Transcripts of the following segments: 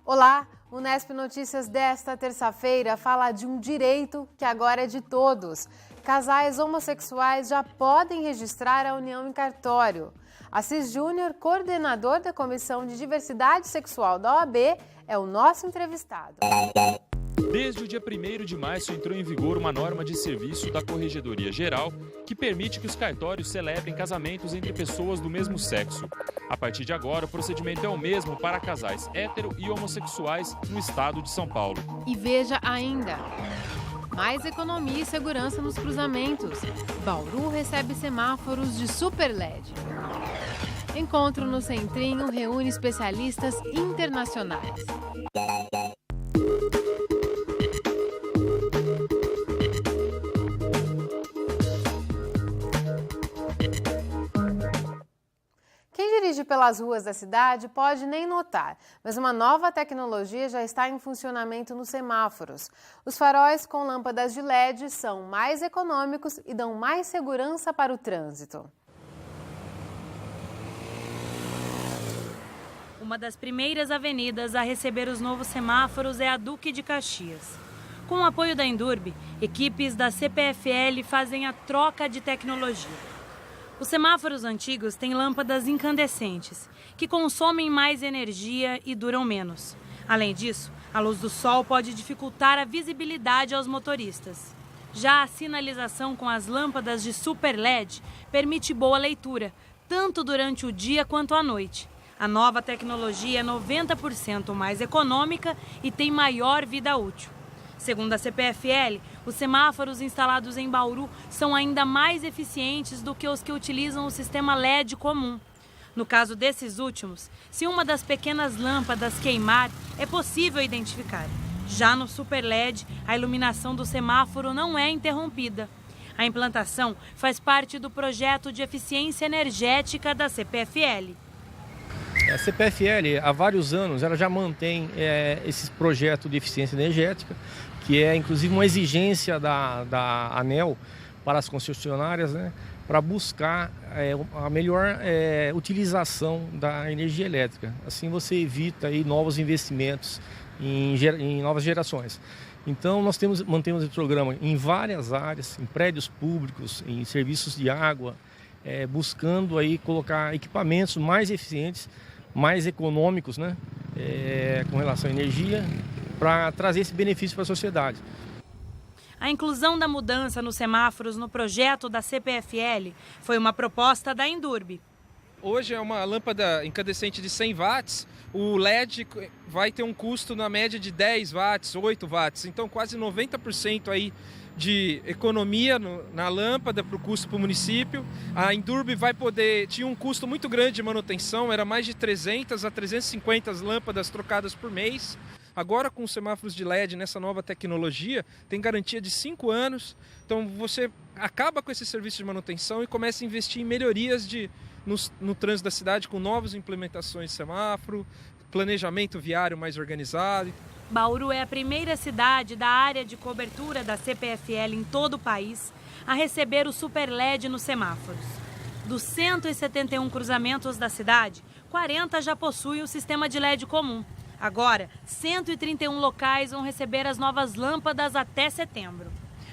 Olá, o Unesp Notícias desta terça-feira fala de um direito que agora é de todos. Casais homossexuais já podem registrar a união em cartório. Assis Júnior, coordenador da Comissão de Diversidade Sexual da OAB, é o nosso entrevistado. Desde o dia 1º de março entrou em vigor uma norma de serviço da Corregedoria Geral que permite que os cartórios celebrem casamentos entre pessoas do mesmo sexo. A partir de agora, o procedimento é o mesmo para casais hétero e homossexuais no estado de São Paulo. E veja ainda, mais economia e segurança nos cruzamentos. Bauru recebe semáforos de super LED. Encontro no Centrinho reúne especialistas internacionais. Quem dirige pelas ruas da cidade pode nem notar, mas uma nova tecnologia já está em funcionamento nos semáforos. Os faróis com lâmpadas de LED são mais econômicos e dão mais segurança para o trânsito. Uma das primeiras avenidas a receber os novos semáforos é a Duque de Caxias. Com o apoio da Indurb, equipes da CPFL fazem a troca de tecnologia. Os semáforos antigos têm lâmpadas incandescentes, que consomem mais energia e duram menos. Além disso, a luz do sol pode dificultar a visibilidade aos motoristas. Já a sinalização com as lâmpadas de super LED permite boa leitura, tanto durante o dia quanto à noite. A nova tecnologia é 90% mais econômica e tem maior vida útil. Segundo a CPFL, os semáforos instalados em Bauru são ainda mais eficientes do que os que utilizam o sistema LED comum. No caso desses últimos, se uma das pequenas lâmpadas queimar, é possível identificar. Já no Super LED, a iluminação do semáforo não é interrompida. A implantação faz parte do projeto de eficiência energética da CPFL. A CPFL, há vários anos, ela já mantém esse projeto de eficiência energética, que é inclusive uma exigência da ANEEL para as concessionárias, né, para buscar a melhor utilização da energia elétrica. Assim você evita aí novos investimentos em novas gerações. Então nós mantemos esse programa em várias áreas, em prédios públicos, em serviços de água, buscando aí colocar equipamentos mais eficientes, mais econômicos, né, com relação à energia, para trazer esse benefício para a sociedade. A inclusão da mudança nos semáforos no projeto da CPFL foi uma proposta da Indurb. Hoje é uma lâmpada incandescente de 100 watts, o LED vai ter um custo na média de 10 watts, 8 watts, então quase 90% aí de economia na lâmpada para o custo para o município. A Indurb tinha um custo muito grande de manutenção, era mais de 300 a 350 lâmpadas trocadas por mês. Agora com os semáforos de LED nessa nova tecnologia, tem garantia de 5 anos, então você acaba com esse serviço de manutenção e começa a investir em melhorias no trânsito da cidade com novas implementações de semáforo, planejamento viário mais organizado. Bauru é a primeira cidade da área de cobertura da CPFL em todo o país a receber o Super LED nos semáforos. Dos 171 cruzamentos da cidade, 40 já possuem o sistema de LED comum. Agora, 131 locais vão receber as novas lâmpadas até setembro.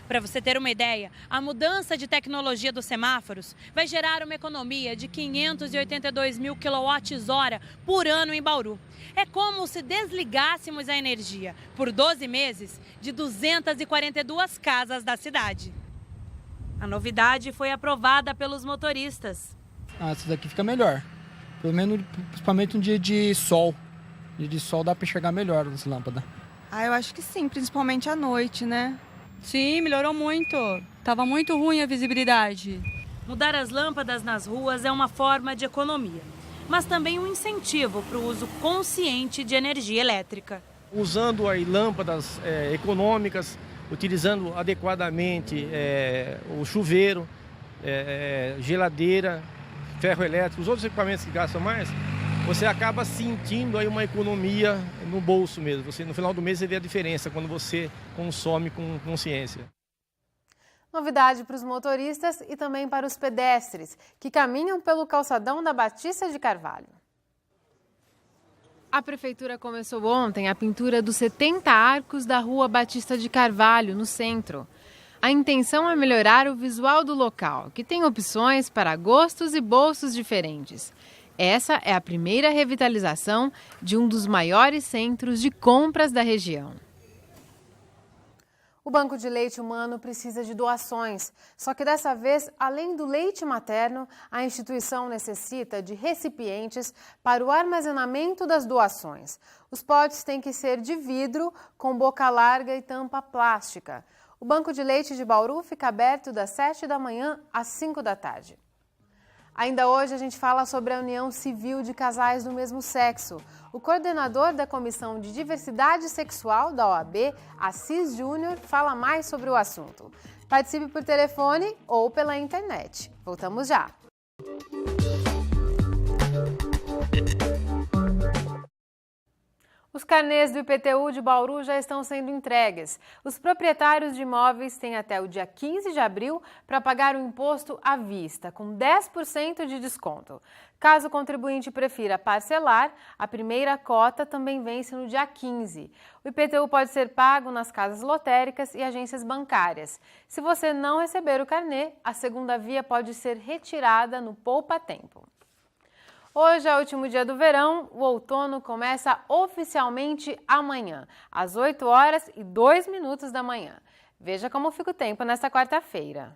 Para você ter uma ideia, a mudança de tecnologia dos semáforos vai gerar uma economia de 582 mil kWh por ano em Bauru. É como se desligássemos a energia por 12 meses de 242 casas da cidade. A novidade foi aprovada pelos motoristas. Essa daqui fica melhor, pelo menos principalmente um dia de sol. Dia de sol dá para enxergar melhor as lâmpadas. Eu acho que sim, principalmente à noite, né? Sim, melhorou muito. Tava muito ruim a visibilidade. Mudar as lâmpadas nas ruas é uma forma de economia, mas também um incentivo para o uso consciente de energia elétrica. Usando aí lâmpadas econômicas, utilizando adequadamente o chuveiro, geladeira, ferro elétrico, os outros equipamentos que gastam mais, você acaba sentindo aí uma economia no bolso mesmo. Você, no final do mês você vê a diferença quando você consome com consciência. Novidade para os motoristas e também para os pedestres, que caminham pelo calçadão da Batista de Carvalho. A Prefeitura começou ontem a pintura dos 70 arcos da Rua Batista de Carvalho, no centro. A intenção é melhorar o visual do local, que tem opções para gostos e bolsos diferentes. Essa é a primeira revitalização de um dos maiores centros de compras da região. O Banco de Leite Humano precisa de doações, só que dessa vez, além do leite materno, a instituição necessita de recipientes para o armazenamento das doações. Os potes têm que ser de vidro, com boca larga e tampa plástica. O Banco de Leite de Bauru fica aberto das 7 da manhã às 5 da tarde. Ainda hoje a gente fala sobre a união civil de casais do mesmo sexo. O coordenador da Comissão de Diversidade Sexual da OAB, Assis Júnior, fala mais sobre o assunto. Participe por telefone ou pela internet. Voltamos já! Os carnês do IPTU de Bauru já estão sendo entregues. Os proprietários de imóveis têm até o dia 15 de abril para pagar o imposto à vista, com 10% de desconto. Caso o contribuinte prefira parcelar, a primeira cota também vence no dia 15. O IPTU pode ser pago nas casas lotéricas e agências bancárias. Se você não receber o carnê, a segunda via pode ser retirada no Poupa Tempo. Hoje é o último dia do verão, o outono começa oficialmente amanhã, às 8h02 da manhã. Veja como fica o tempo nesta quarta-feira.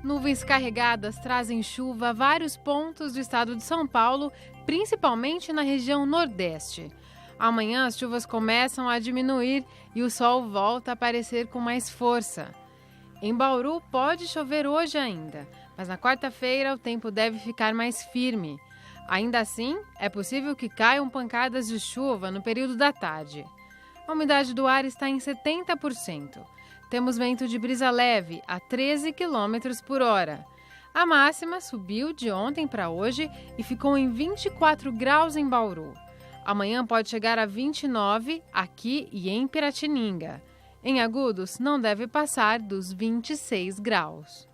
Nuvens carregadas trazem chuva a vários pontos do estado de São Paulo, principalmente na região nordeste. Amanhã as chuvas começam a diminuir e o sol volta a aparecer com mais força. Em Bauru pode chover hoje ainda, mas na quarta-feira o tempo deve ficar mais firme. Ainda assim, é possível que caiam pancadas de chuva no período da tarde. A umidade do ar está em 70%. Temos vento de brisa leve a 13 km por hora. A máxima subiu de ontem para hoje e ficou em 24 graus em Bauru. Amanhã pode chegar a 29 aqui e em Piratininga. Em Agudos, não deve passar dos 26 graus.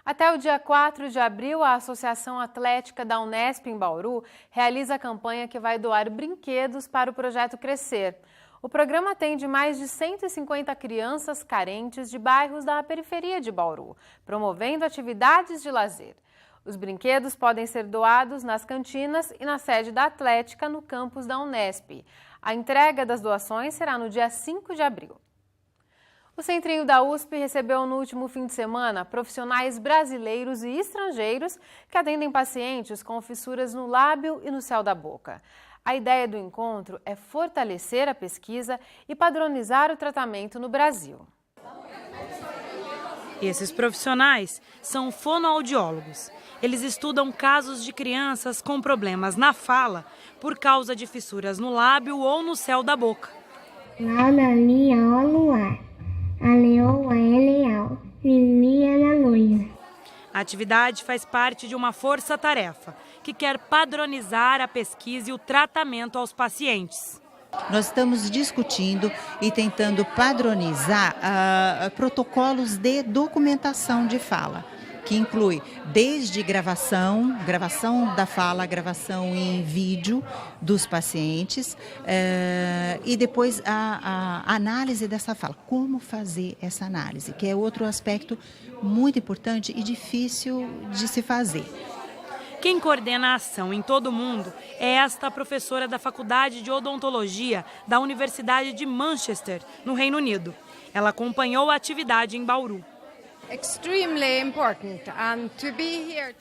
Até o dia 4 de abril, a Associação Atlética da Unesp em Bauru realiza a campanha que vai doar brinquedos para o projeto Crescer. O programa atende mais de 150 crianças carentes de bairros da periferia de Bauru, promovendo atividades de lazer. Os brinquedos podem ser doados nas cantinas e na sede da Atlética no campus da Unesp. A entrega das doações será no dia 5 de abril. O Centrinho da USP recebeu no último fim de semana profissionais brasileiros e estrangeiros que atendem pacientes com fissuras no lábio e no céu da boca. A ideia do encontro é fortalecer a pesquisa e padronizar o tratamento no Brasil. Esses profissionais são fonoaudiólogos. Eles estudam casos de crianças com problemas na fala por causa de fissuras no lábio ou no céu da boca. A atividade faz parte de uma força-tarefa que quer padronizar a pesquisa e o tratamento aos pacientes. Nós estamos discutindo e tentando padronizar protocolos de documentação de fala, que inclui desde gravação da fala, gravação em vídeo dos pacientes e depois a análise dessa fala. Como fazer essa análise, que é outro aspecto muito importante e difícil de se fazer. Quem coordena a ação em todo o mundo é esta professora da Faculdade de Odontologia da Universidade de Manchester, no Reino Unido. Ela acompanhou a atividade em Bauru. É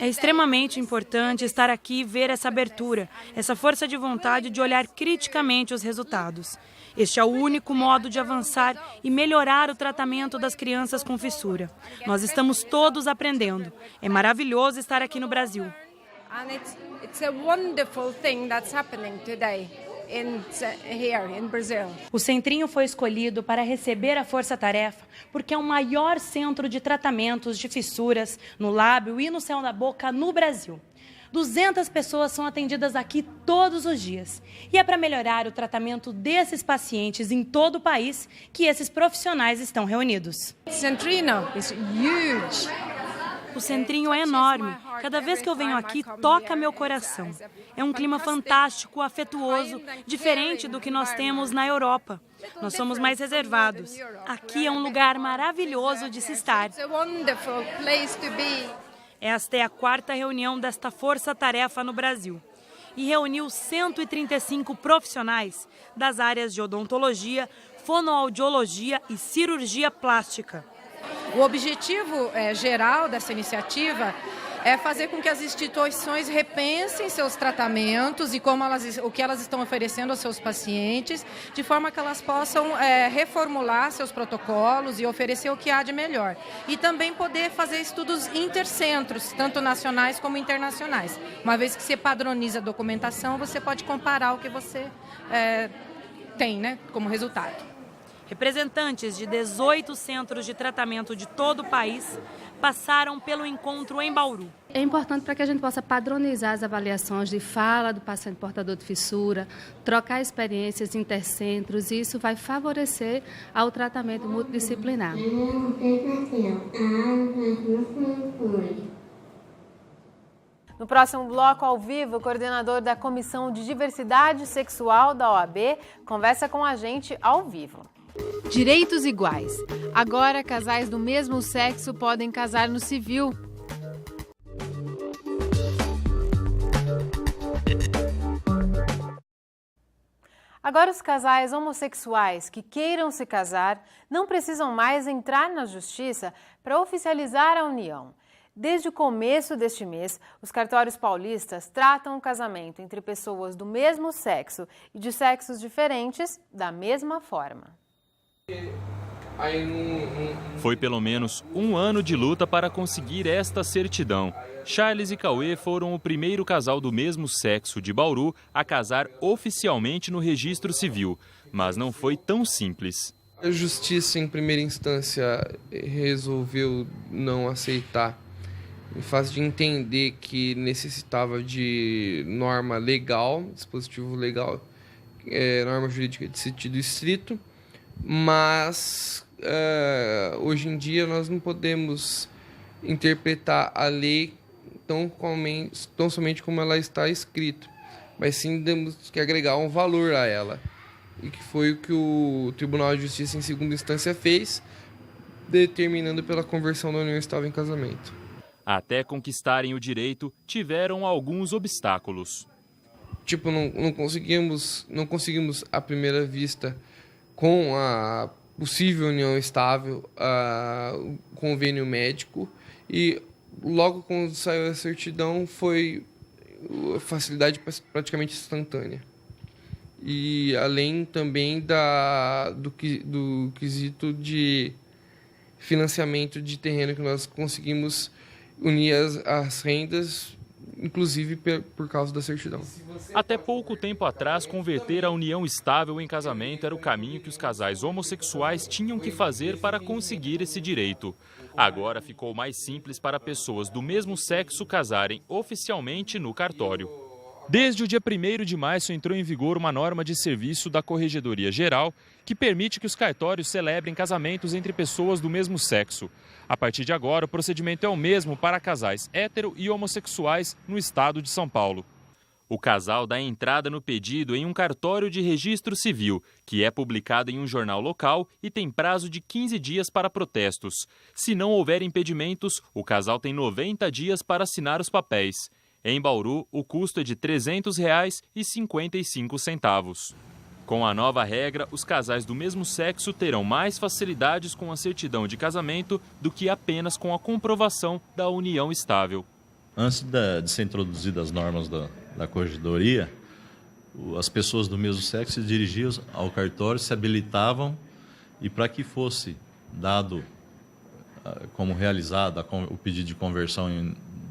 extremamente importante estar aqui e ver essa abertura, essa força de vontade de olhar criticamente os resultados. Este é o único modo de avançar e melhorar o tratamento das crianças com fissura. Nós estamos todos aprendendo. É maravilhoso estar aqui no Brasil. And it's a wonderful thing that's happening today here in Brazil. O Centrinho foi escolhido para receber a força-tarefa porque é o maior centro de tratamentos de fissuras no lábio e no céu da boca no Brasil. 200 pessoas são atendidas aqui todos os dias. E é para melhorar o tratamento desses pacientes em todo o país que esses profissionais estão reunidos. Centrino is huge. O centrinho é enorme. Cada vez que eu venho aqui, toca meu coração. É um clima fantástico, afetuoso, diferente do que nós temos na Europa. Nós somos mais reservados. Aqui é um lugar maravilhoso de se estar. Esta é a 4ª reunião desta força-tarefa no Brasil. E reuniu 135 profissionais das áreas de odontologia, fonoaudiologia e cirurgia plástica. O objetivo geral dessa iniciativa é fazer com que as instituições repensem seus tratamentos e o que elas estão oferecendo aos seus pacientes, de forma que elas possam reformular seus protocolos e oferecer o que há de melhor. E também poder fazer estudos intercentros, tanto nacionais como internacionais. Uma vez que você padroniza a documentação, você pode comparar o que você tem, né, como resultado. Representantes de 18 centros de tratamento de todo o país passaram pelo encontro em Bauru. É importante para que a gente possa padronizar as avaliações de fala do paciente portador de fissura, trocar experiências intercentros, e isso vai favorecer ao tratamento multidisciplinar. No próximo bloco, ao vivo, o coordenador da Comissão de Diversidade Sexual da OAB conversa com a gente ao vivo. Direitos iguais. Agora, casais do mesmo sexo podem casar no civil. Agora, os casais homossexuais que queiram se casar não precisam mais entrar na justiça para oficializar a união. Desde o começo deste mês, os cartórios paulistas tratam o casamento entre pessoas do mesmo sexo e de sexos diferentes da mesma forma. Foi pelo menos um ano de luta para conseguir esta certidão. Charles e Cauê foram o primeiro casal do mesmo sexo de Bauru a casar oficialmente no registro civil, mas não foi tão simples. A justiça, em primeira instância, resolveu não aceitar, em face de entender que necessitava de norma legal, dispositivo legal, norma jurídica de sentido estrito, mas hoje em dia nós não podemos interpretar a lei tão somente como ela está escrita, mas sim temos que agregar um valor a ela, e que foi o que o Tribunal de Justiça em segunda instância fez, determinando pela conversão da união estável em casamento. Até conquistarem o direito, tiveram alguns obstáculos. Não conseguimos à primeira vista, com a possível união estável, o convênio médico, e logo quando saiu a certidão foi facilidade praticamente instantânea. E além também do quesito de financiamento de terreno, que nós conseguimos unir as rendas, inclusive por causa da certidão. Até pouco tempo atrás, converter a união estável em casamento era o caminho que os casais homossexuais tinham que fazer para conseguir esse direito. Agora ficou mais simples para pessoas do mesmo sexo casarem oficialmente no cartório. Desde o dia 1º de março entrou em vigor uma norma de serviço da Corregedoria Geral que permite que os cartórios celebrem casamentos entre pessoas do mesmo sexo. A partir de agora, o procedimento é o mesmo para casais hétero e homossexuais no estado de São Paulo. O casal dá entrada no pedido em um cartório de registro civil, que é publicado em um jornal local e tem prazo de 15 dias para protestos. Se não houver impedimentos, o casal tem 90 dias para assinar os papéis. Em Bauru, o custo é de R$ 300,55. Com a nova regra, os casais do mesmo sexo terão mais facilidades com a certidão de casamento do que apenas com a comprovação da união estável. Antes de ser introduzidas as normas da Corregedoria, as pessoas do mesmo sexo se dirigiam ao cartório, se habilitavam, e para que fosse dado como realizado o pedido de conversão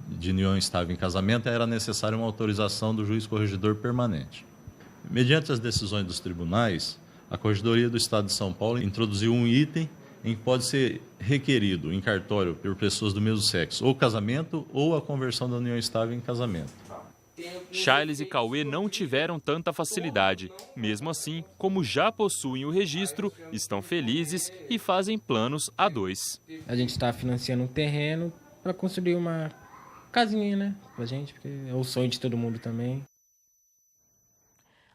de união estável em casamento, era necessária uma autorização do juiz corregedor permanente. Mediante as decisões dos tribunais, a Corregedoria do Estado de São Paulo introduziu um item em que pode ser requerido em cartório por pessoas do mesmo sexo ou casamento ou a conversão da união estável em casamento. Charles e Cauê não tiveram tanta facilidade. Mesmo assim, como já possuem o registro, estão felizes e fazem planos a dois. A gente está financiando um terreno para construir uma casinha, né, pra gente, porque é o sonho de todo mundo também.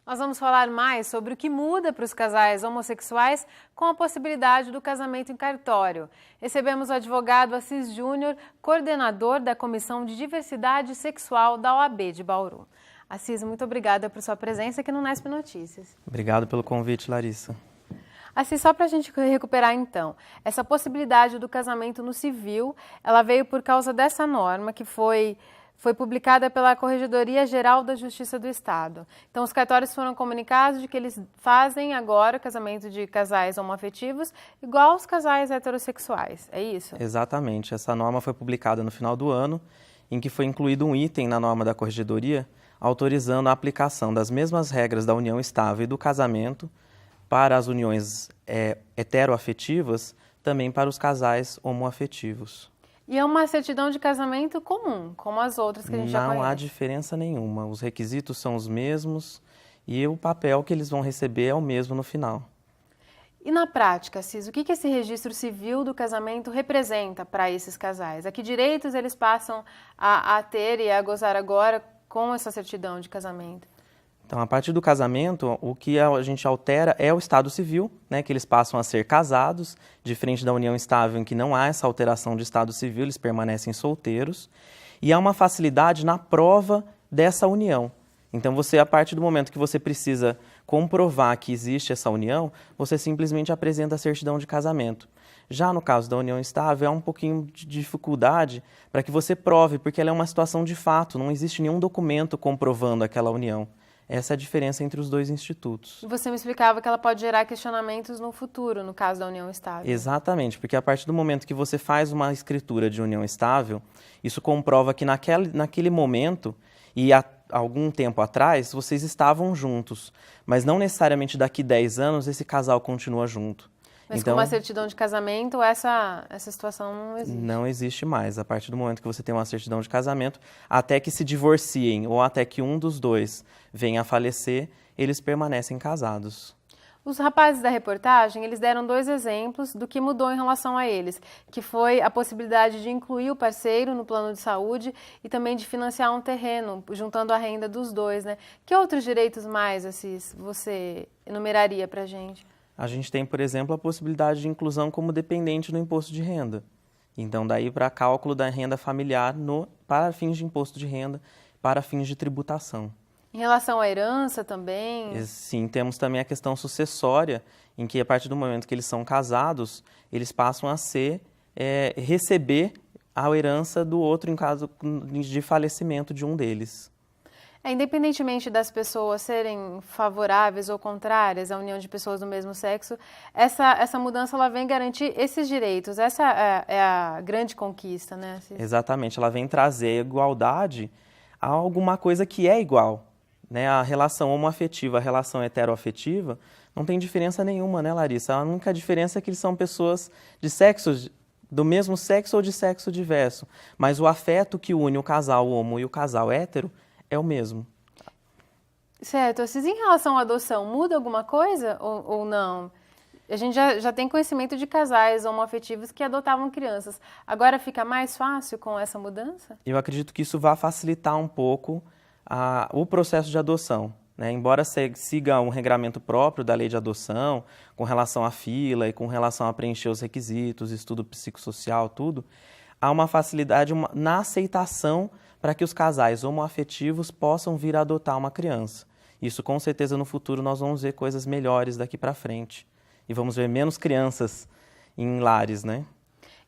Nós vamos falar mais sobre o que muda para os casais homossexuais com a possibilidade do casamento em cartório. Recebemos o advogado Assis Júnior, coordenador da Comissão de Diversidade Sexual da OAB de Bauru. Assis, muito obrigada por sua presença aqui no Nesp Notícias. Obrigado pelo convite, Larissa. Assim, só para a gente recuperar então, essa possibilidade do casamento no civil, ela veio por causa dessa norma que foi publicada pela Corregedoria Geral da Justiça do Estado. Então, os cartórios foram comunicados de que eles fazem agora o casamento de casais homoafetivos igual aos casais heterossexuais, é isso? Exatamente. Essa norma foi publicada no final do ano, em que foi incluído um item na norma da Corregedoria autorizando a aplicação das mesmas regras da união estável e do casamento para as uniões heteroafetivas, também para os casais homoafetivos. E é uma certidão de casamento comum, como as outras que a gente já conhece? Não há diferença nenhuma. Os requisitos são os mesmos e o papel que eles vão receber é o mesmo no final. E na prática, Cis, o que esse registro civil do casamento representa para esses casais? A que direitos eles passam a ter e a gozar agora com essa certidão de casamento? Então, a partir do casamento, o que a gente altera é o estado civil, né, que eles passam a ser casados, diferente da união estável em que não há essa alteração de estado civil, eles permanecem solteiros, e há uma facilidade na prova dessa união. Então, você, a partir do momento que você precisa comprovar que existe essa união, você simplesmente apresenta a certidão de casamento. Já no caso da união estável, há um pouquinho de dificuldade para que você prove, porque ela é uma situação de fato, não existe nenhum documento comprovando aquela união. Essa é a diferença entre os dois institutos. E você me explicava que ela pode gerar questionamentos no futuro, no caso da união estável. Exatamente, porque a partir do momento que você faz uma escritura de união estável, isso comprova que naquele momento e há algum tempo atrás, vocês estavam juntos, mas não necessariamente daqui 10 anos esse casal continua junto. Mas então, com uma certidão de casamento, essa situação não existe? Não existe mais. A partir do momento que você tem uma certidão de casamento, até que se divorciem ou até que um dos dois venha a falecer, eles permanecem casados. Os rapazes da reportagem, eles deram 2 exemplos do que mudou em relação a eles, que foi a possibilidade de incluir o parceiro no plano de saúde e também de financiar um terreno, juntando a renda dos dois, né? Que outros direitos mais, Assis, você enumeraria pra gente? A gente tem, por exemplo, a possibilidade de inclusão como dependente no imposto de renda. Então, daí para cálculo da renda familiar para fins de imposto de renda, para fins de tributação. Em relação à herança também? Sim, temos também a questão sucessória, em que a partir do momento que eles são casados, eles passam a receber a herança do outro em caso de falecimento de um deles. Independentemente das pessoas serem favoráveis ou contrárias à união de pessoas do mesmo sexo, essa mudança ela vem garantir esses direitos. Essa é a grande conquista, né? Exatamente, ela vem trazer igualdade a alguma coisa que é igual. Né? A relação homoafetiva, a relação heteroafetiva, não tem diferença nenhuma, né, Larissa? A única diferença é que eles são pessoas de sexo, do mesmo sexo ou de sexo diverso. Mas o afeto que une o casal homo e o casal hétero é o mesmo. Certo. Vocês, em relação à adoção, muda alguma coisa ou não? A gente já tem conhecimento de casais homoafetivos que adotavam crianças. Agora fica mais fácil com essa mudança? Eu acredito que isso vai facilitar um pouco o processo de adoção. Né? Embora siga um regramento próprio da lei de adoção, com relação à fila e com relação a preencher os requisitos, estudo psicossocial, tudo, há uma facilidade na aceitação para que os casais homoafetivos possam vir a adotar uma criança. Isso, com certeza, no futuro nós vamos ver coisas melhores daqui para frente. E vamos ver menos crianças em lares, né?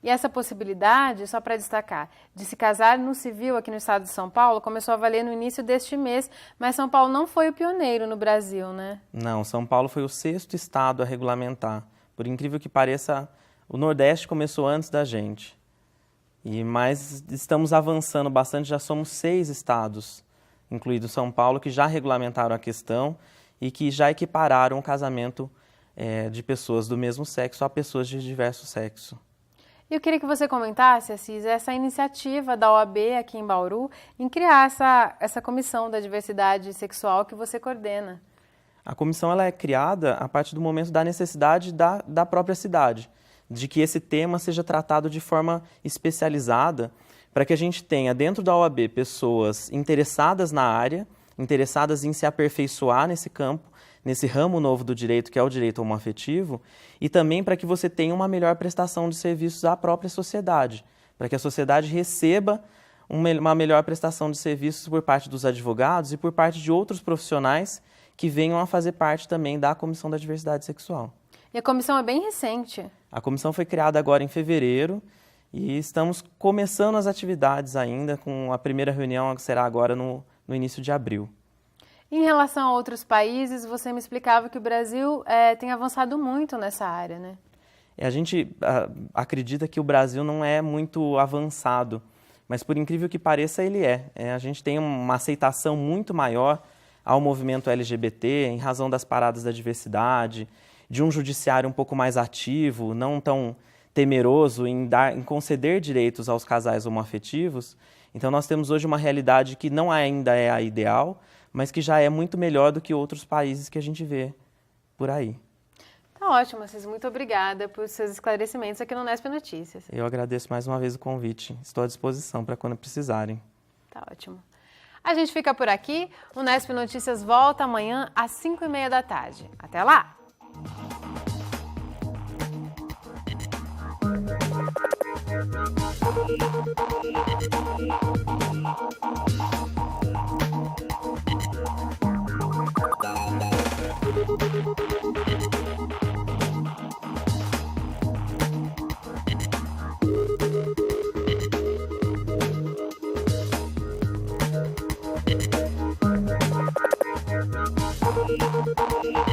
E essa possibilidade, só para destacar, de se casar no civil aqui no estado de São Paulo, começou a valer no início deste mês, mas São Paulo não foi o pioneiro no Brasil, né? Não, São Paulo foi o 6º estado a regulamentar. Por incrível que pareça, o Nordeste começou antes da gente. Mas estamos avançando bastante, já somos 6 estados, incluído São Paulo, que já regulamentaram a questão e que já equipararam o casamento de pessoas do mesmo sexo a pessoas de diverso sexo. Eu queria que você comentasse, Assis, essa iniciativa da OAB aqui em Bauru em criar essa comissão da diversidade sexual que você coordena. A comissão ela é criada a partir do momento da necessidade da própria cidade, de que esse tema seja tratado de forma especializada, para que a gente tenha dentro da OAB pessoas interessadas na área, interessadas em se aperfeiçoar nesse campo, nesse ramo novo do direito, que é o direito homoafetivo, e também para que você tenha uma melhor prestação de serviços à própria sociedade, para que a sociedade receba uma melhor prestação de serviços por parte dos advogados e por parte de outros profissionais que venham a fazer parte também da Comissão da Diversidade Sexual. E a comissão é bem recente. A comissão foi criada agora em fevereiro e estamos começando as atividades ainda, com a primeira reunião que será agora no início de abril. Em relação a outros países, você me explicava que o Brasil tem avançado muito nessa área, né? A gente acredita que o Brasil não é muito avançado, mas por incrível que pareça, ele é. A gente tem uma aceitação muito maior ao movimento LGBT em razão das paradas da diversidade, de um judiciário um pouco mais ativo, não tão temeroso em conceder direitos aos casais homoafetivos. Então nós temos hoje uma realidade que não ainda é a ideal, mas que já é muito melhor do que outros países que a gente vê por aí. Tá ótimo, Assis. Muito obrigada por seus esclarecimentos aqui no Nesp Notícias. Eu agradeço mais uma vez o convite. Estou à disposição para quando precisarem. Tá ótimo. A gente fica por aqui. O Nesp Notícias volta amanhã às 5h30 da tarde. Até lá! Thank you.